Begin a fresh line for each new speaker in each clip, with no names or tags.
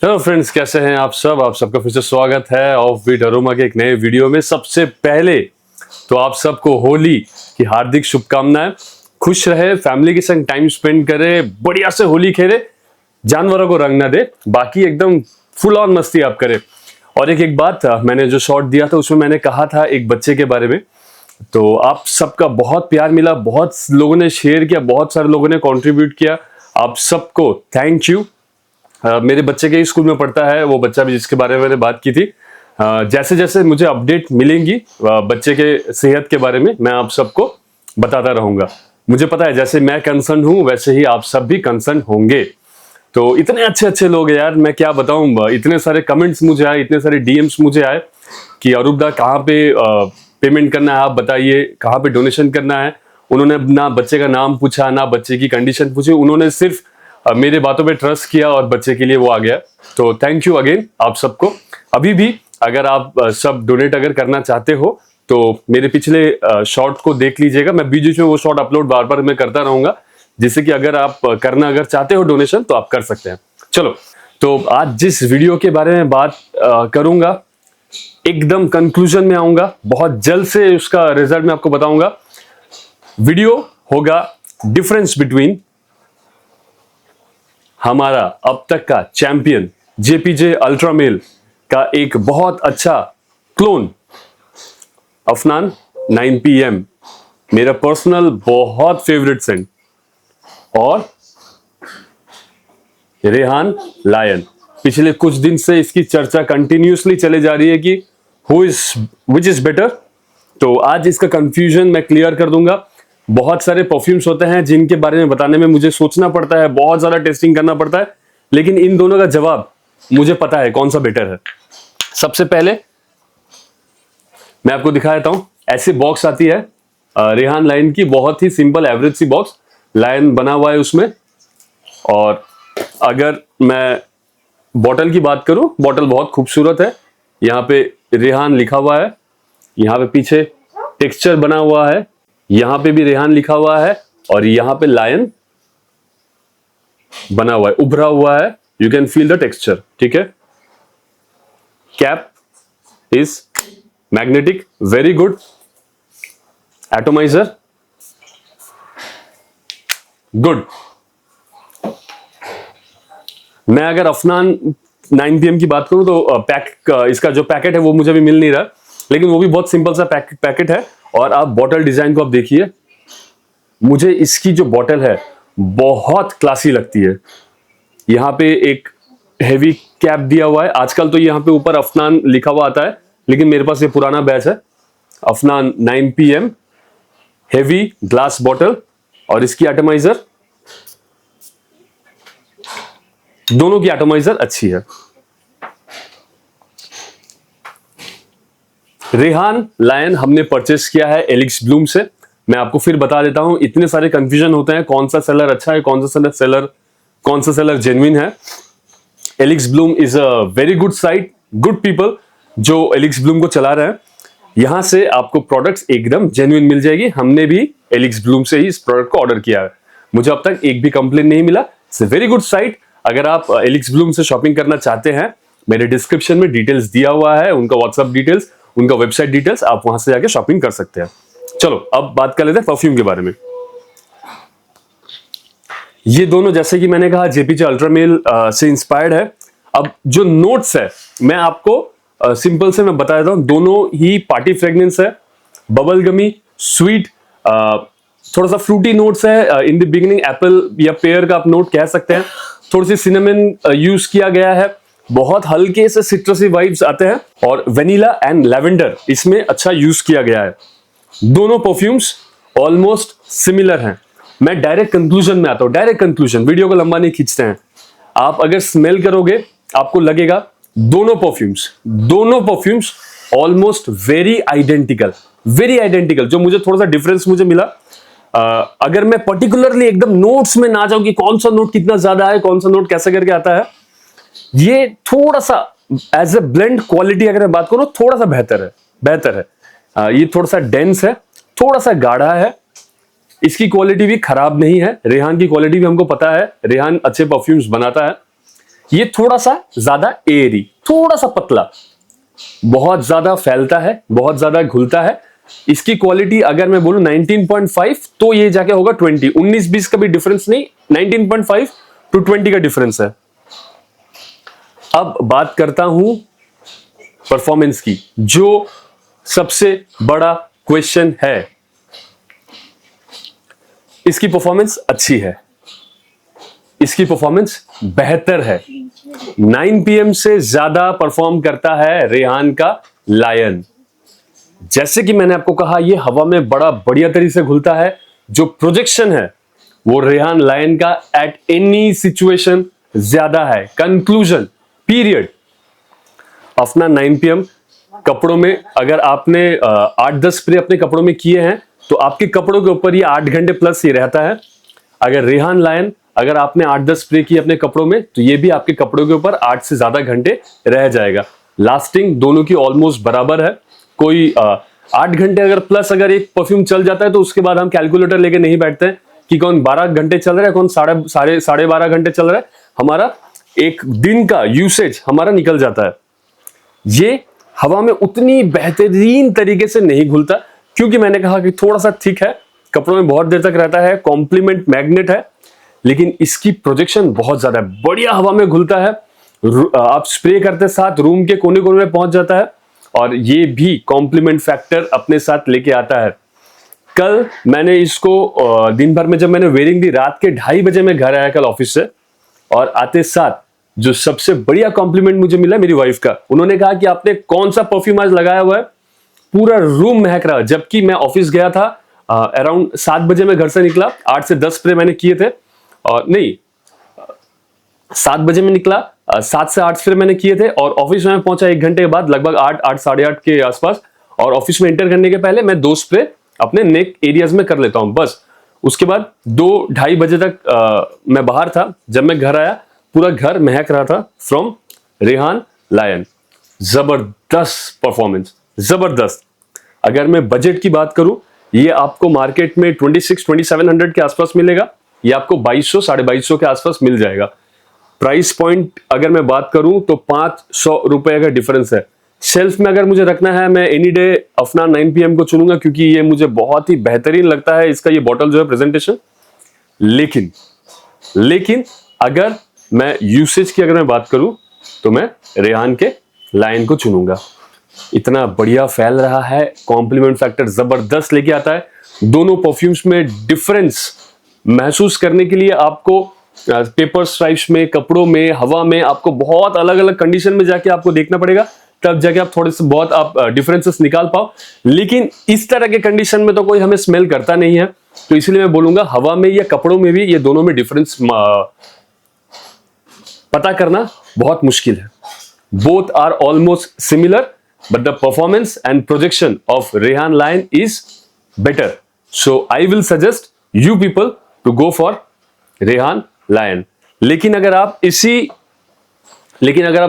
Hello friends, कैसे हैं आप सब। आप सबका फिर से स्वागत है ऑफ बीट अरोमा के एक नए वीडियो में। सबसे पहले तो आप सबको होली की हार्दिक शुभकामनाएं। खुश रहे, फैमिली के संग टाइम स्पेंड करे, बढ़िया से होली खेले, जानवरों को रंग ना दे, बाकी एकदम फुल ऑन मस्ती आप करे। और एक बात, मैंने जो शॉर्ट दिया था उसमें मैंने कहा था एक बच्चे के बारे में, तो आप सबका बहुत प्यार मिला, बहुत लोगों ने शेयर किया, बहुत सारे लोगों ने कंट्रीब्यूट किया। आप सबको थैंक यू। मेरे बच्चे के स्कूल में पढ़ता है वो बच्चा भी, जिसके बारे में मैंने बात की थी। जैसे जैसे मुझे अपडेट मिलेंगी बच्चे के सेहत के बारे में, मैं आप सबको बताता रहूंगा। मुझे पता है जैसे मैं कंसर्न हूं वैसे ही आप सब भी कंसर्न होंगे। तो इतने अच्छे अच्छे लोग हैं यार, मैं क्या बताऊं। इतने सारे कमेंट्स मुझे आए, इतने सारे डीएम्स मुझे आए कि अरूप दा कहाँ पे पेमेंट करना है, आप बताइए कहाँ पे डोनेशन करना है। उन्होंने ना बच्चे का नाम पूछा, ना बच्चे की कंडीशन पूछी, उन्होंने सिर्फ मेरे बातों पे ट्रस्ट किया और बच्चे के लिए वो आ गया। तो थैंक यू अगेन आप सबको। अभी भी अगर आप सब डोनेट अगर करना चाहते हो तो मेरे पिछले शॉर्ट को देख लीजिएगा। मैं बीच बीच में वो शॉर्ट अपलोड बार बार मैं करता रहूंगा, जिससे कि अगर आप करना अगर चाहते हो डोनेशन तो आप कर सकते हैं। चलो, तो आज जिस वीडियो के बारे में बात करूंगा, एकदम कंक्लूजन में आऊंगा, बहुत जल्द से उसका रिजल्ट मैं आपको बताऊंगा। वीडियो होगा डिफरेंस बिटवीन हमारा अब तक का चैंपियन जेपीजे अल्ट्रा मेल का एक बहुत अच्छा क्लोन अफनान 9PM, मेरा पर्सनल बहुत फेवरेट सेंट, और रेहान लायन। पिछले कुछ दिन से इसकी चर्चा कंटिन्यूसली चले जा रही है कि विच इज बेटर। तो आज इसका कंफ्यूजन मैं क्लियर कर दूंगा। बहुत सारे परफ्यूम्स होते हैं जिनके बारे में बताने में मुझे सोचना पड़ता है, बहुत ज्यादा टेस्टिंग करना पड़ता है, लेकिन इन दोनों का जवाब मुझे पता है कौन सा बेटर है। सबसे पहले मैं आपको दिखा देता हूं। ऐसी बॉक्स आती है रेहान लायन की, बहुत ही सिंपल एवरेज सी बॉक्स, लायन बना हुआ है उसमें। और अगर मैं बॉटल की बात करूं, बॉटल बहुत खूबसूरत है। यहाँ पे रेहान लिखा हुआ है, यहाँ पे पीछे टेक्सचर बना हुआ है, यहां पे भी रेहान लिखा हुआ है, और यहां पे लायन बना हुआ है, उभरा हुआ है। You can feel the texture, ठीक है। Cap is magnetic, very good. Atomiser good. मैं अगर अफनान 9PM की बात करूं तो इसका जो पैकेट है वो मुझे भी मिल नहीं रहा, लेकिन वो भी बहुत सिंपल सा पैकेट है। और आप बॉटल डिजाइन को आप देखिए, मुझे इसकी जो बॉटल है बहुत क्लासी लगती है। यहाँ पे एक हेवी कैप दिया हुआ है। आजकल तो यहाँ पे ऊपर अफनान लिखा हुआ आता है, लेकिन मेरे पास ये पुराना बैच है, Afnan 9PM heavy glass bottle. और इसकी एटोमाइजर, दोनों की एटोमाइजर अच्छी है। रेहान लायन हमने परचेस किया है एलिक्स ब्लूम से। मैं आपको फिर बता देता हूं, इतने सारे कंफ्यूजन होते हैं कौन सा सेलर अच्छा है, कौन सा सेलर जेन्युइन है। Elix Bloom is a very good site, good people जो एलिक्स ब्लूम को चला रहे हैं। यहां से आपको प्रोडक्ट्स एकदम जेन्युइन मिल जाएगी। हमने भी एलिक्स ब्लूम से ही इस प्रोडक्ट को ऑर्डर किया है, मुझे अब तक एक भी कंप्लेन नहीं मिला। It's a very good site. अगर आप एलिक्स ब्लूम से शॉपिंग करना चाहते हैं, मेरे डिस्क्रिप्शन में डिटेल्स दिया हुआ है, उनका व्हाट्सएप डिटेल्स, उनका वेबसाइट डिटेल्स, आप वहां से जाके शॉपिंग कर सकते हैं। चलो अब बात कर लेते हैं परफ्यूम के बारे में। ये दोनों, जैसे कि मैंने कहा, जेपीजे अल्ट्रा मेल से इंस्पायर्ड है। अब जो नोट्स है मैं आपको सिंपल से मैं बता देता हूं। दोनों ही पार्टी फ्रेग्रेंस है, बबल गमी, स्वीट, थोड़ा सा फ्रूटी नोट्स है। इन द बिगिनिंग एप्पल या पेयर का आप नोट कह सकते हैं। थोड़ी सी सिनेमन यूज किया गया है, बहुत हल्के से सिट्रसी वाइब्स आते हैं, और वेनिला एंड लैवेंडर इसमें अच्छा यूज किया गया है। दोनों परफ्यूम्स ऑलमोस्ट सिमिलर हैं। मैं डायरेक्ट कंक्लूजन में आता हूं, डायरेक्ट कंक्लूजन, वीडियो को लंबा नहीं खींचते हैं। आप अगर स्मेल करोगे आपको लगेगा दोनों परफ्यूम्स ऑलमोस्ट वेरी आइडेंटिकल। जो मुझे थोड़ा सा डिफरेंस मुझे मिला, अगर मैं पर्टिकुलरली एकदम नोट्स में ना जाऊं कि कौन सा नोट कितना ज्यादा है, कौन सा नोट कैसे करके आता है, ये थोड़ा सा एज ए ब्लेंड क्वालिटी अगर मैं बात करूं थोड़ा सा बेहतर है। ये थोड़ा सा डेंस है, थोड़ा सा गाढ़ा है। इसकी क्वालिटी भी खराब नहीं है। रेहान की क्वालिटी भी हमको पता है, रेहान अच्छे परफ्यूम्स बनाता है। ये थोड़ा सा ज्यादा एयरी, थोड़ा सा पतला, बहुत ज्यादा फैलता है, बहुत ज्यादा घुलता है। इसकी क्वालिटी अगर मैं बोलूं 19.5 तो ये जाके होगा 20। 19-20 का भी डिफरेंस नहीं, 19.5 to 20 का डिफरेंस है। अब बात करता हूं परफॉर्मेंस की, जो सबसे बड़ा क्वेश्चन है। इसकी परफॉर्मेंस अच्छी है, इसकी परफॉर्मेंस बेहतर है। 9 PM से ज्यादा परफॉर्म करता है रेहान का लायन। जैसे कि मैंने आपको कहा, ये हवा में बड़ा बढ़िया तरीके से घुलता है। जो प्रोजेक्शन है वो रेहान लायन का एट एनी सिचुएशन ज्यादा है। कंक्लूजन पीरियड, अपना 9 PM कपड़ों में अगर आपने 8-10 स्प्रे अपने कपड़ों में किए हैं तो आपके कपड़ों के ऊपर ये 8 घंटे प्लस ये रहता है। अगर रेहान लायन अगर आपने 8-10 स्प्रे किए अपने कपड़ों में तो ये भी आपके कपड़ों के ऊपर 8 से ज्यादा घंटे रह जाएगा। लास्टिंग दोनों की ऑलमोस्ट बराबर है। कोई 8 घंटे अगर प्लस अगर एक परफ्यूम चल जाता है तो उसके बाद हम कैलकुलेटर लेके नहीं बैठते हैं कि कौन 12 घंटे चल रहा है, कौन साढ़े 12 घंटे चल रहा है। हमारा एक दिन का यूसेज हमारा निकल जाता है। ये हवा में उतनी बेहतरीन तरीके से नहीं घुलता क्योंकि मैंने कहा कि थोड़ा सा थिक है, कपड़ों में बहुत देर तक रहता है, कॉम्प्लीमेंट मैग्नेट है, लेकिन इसकी प्रोजेक्शन बहुत ज्यादा है, बढ़िया हवा में घुलता है। आप स्प्रे करते साथ रूम के कोने कोने में पहुंच जाता है और ये भी कॉम्प्लीमेंट फैक्टर अपने साथ लेके आता है। कल मैंने इसको दिन भर में जब मैंने वेयरिंग दी, रात के 2:30 बजे मैं घर आया कल ऑफिस से, और आते साथ जो सबसे बढ़िया कॉम्प्लीमेंट मुझे मिला मेरी वाइफ का। उन्होंने कहा कि आपने कौन सा परफ्यूम आज लगाया हुआ है, पूरा रूम महक रहा। जबकि मैं ऑफिस गया था अराउंड 7 बजे मैं घर से निकला, 8 से 10 स्प्रे मैंने किए थे, और नहीं 7 बजे में निकला, 7 से 8 स्प्रे मैंने किए थे, और ऑफिस में पहुंचा 1 घंटे के बाद लगभग 8 साढ़े 8 के आसपास। और ऑफिस में एंटर करने के पहले मैं 2 स्प्रे अपने नेक एरियाज में कर लेता हूं बस। उसके बाद 2-2:30 बजे तक मैं बाहर था। जब मैं घर आया पूरा घर महक रहा था फ्रॉम रेहान लायन। जबरदस्त परफॉर्मेंस, जबरदस्त। अगर मैं बजट की बात करूं, ये आपको मार्केट में 2600-2700 के आसपास मिलेगा, ये आपको 2200 2250 के आसपास मिल जाएगा। प्राइस पॉइंट अगर मैं बात करूं तो 500 रुपए का डिफरेंस है। शेल्फ में अगर मुझे रखना है, मैं एनी डे अपना 9 PM को चुनूंगा क्योंकि ये मुझे बहुत ही बेहतरीन लगता है, इसका ये बॉटल जो है प्रेजेंटेशन। लेकिन अगर मैं यूसेज की अगर मैं बात करूं तो मैं रेहान के लायन को चुनूंगा। इतना बढ़िया फैल रहा है, कॉम्प्लीमेंट फैक्टर जबरदस्त लेके आता है। दोनों परफ्यूम्स में डिफरेंस महसूस करने के लिए आपको पेपर स्ट्राइप्स में, कपड़ों में, हवा में आपको बहुत अलग अलग कंडीशन में जाके आपको देखना पड़ेगा, तब जाके आप थोड़े से बहुत आप डिफरेंसेस निकाल पाओ। लेकिन इस तरह के कंडीशन में तो कोई हमें स्मेल करता नहीं है, तो इसलिए मैं बोलूंगा हवा में या कपड़ों में भी ये दोनों में डिफरेंस पता करना बहुत मुश्किल है। Both are almost similar but the performance and projection of Rehan Lion is better. So I will suggest you people to go for Rehan Lion. लेकिन अगर आप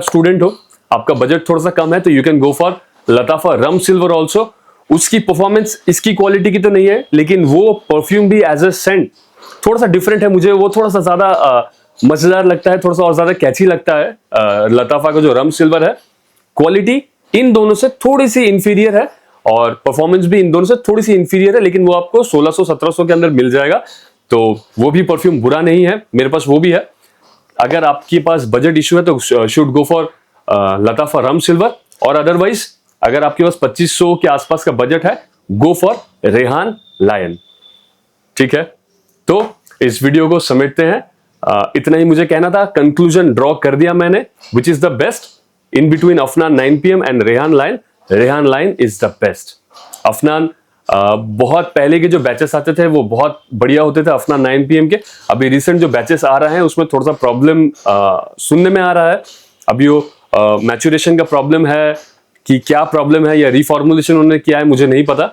स्टूडेंट हो, आपका बजट थोड़ा सा कम है, तो you can go for लताफा rum silver also. उसकी परफॉर्मेंस इसकी क्वालिटी की तो नहीं है, लेकिन वो परफ्यूम भी एज ए सेंट थोड़ा सा डिफरेंट है। मुझे वो थोड़ा सा ज्यादा मजेदार लगता है, थोड़ा सा और ज्यादा कैची लगता है। लताफा का जो रम सिल्वर है, क्वालिटी इन दोनों से थोड़ी सी इंफीरियर है और परफॉर्मेंस भी इन दोनों से थोड़ी सी इंफीरियर है, लेकिन वो आपको 1600-1700 के अंदर मिल जाएगा, तो वो भी परफ्यूम बुरा नहीं है। मेरे पास वो भी है। अगर आपके पास बजट इशू है तो should go for लताफा rum silver, और अदरवाइज अगर आपके पास 2500 के आसपास का बजट है, गो फॉर रेहान लायन। ठीक है, तो इस वीडियो को समेटते हैं। इतना ही मुझे कहना था, कंक्लूजन ड्रॉ कर दिया मैंने। Which is the best in between Afnan 9 PM and Rehan Lion? Rehan Lion is the best. Afnan बहुत पहले के जो बैचेस आते थे वो बहुत बढ़िया होते थे, अफनान 9 PM के। अभी रिसेंट जो बैचेस आ रहे हैं उसमें थोड़ा सा प्रॉब्लम सुनने में आ रहा है। अभी वो मैच्योरेशन का प्रॉब्लम है कि क्या प्रॉब्लम है, या रिफॉर्मुलेशन उन्होंने किया है, मुझे नहीं पता।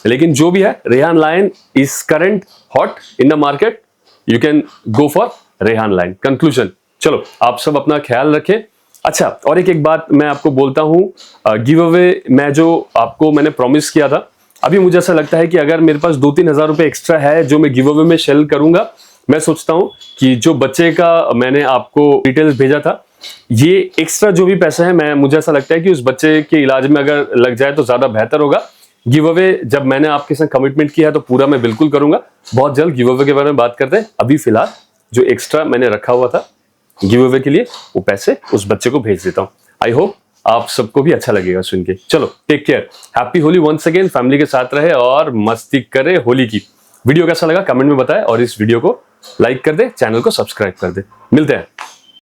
लेकिन जो भी है, Rehan Lion is current hot in the market. You can go for Rehan Lion. Conclusion, चलो आप सब अपना ख्याल रखें। अच्छा, और एक बात मैं आपको बोलता हूं, गिव अवे मैं जो आपको मैंने प्रॉमिस किया था, अभी मुझे ऐसा लगता है कि अगर मेरे पास 2-3 हज़ार रुपए एक्स्ट्रा है जो मैं गिव अवे में शेयर करूंगा, मैं सोचता हूं कि जो बच्चे का मैंने आपको डिटेल्स भेजा था ये एक्स्ट्रा जो भी पैसा है मुझे ऐसा लगता है कि उस बच्चे के इलाज में अगर लग जाए तो ज्यादा बेहतर होगा। गिव अवे जब मैंने आपके साथ कमिटमेंट किया है तो पूरा मैं बिल्कुल करूंगा। बहुत जल्द गिव अवे के बारे में बात करते हैं। अभी फिलहाल जो एक्स्ट्रा मैंने रखा हुआ था गिव अवे के लिए, वो पैसे उस बच्चे को भेज देता हूं। आई होप आप सबको भी अच्छा लगेगा सुन के। चलो take care, happy Holi once again. Family के साथ रहे और मस्ती करे होली की। वीडियो कैसा लगा कमेंट में बताएं और इस वीडियो को लाइक कर दे, चैनल को सब्सक्राइब कर दे। मिलते हैं।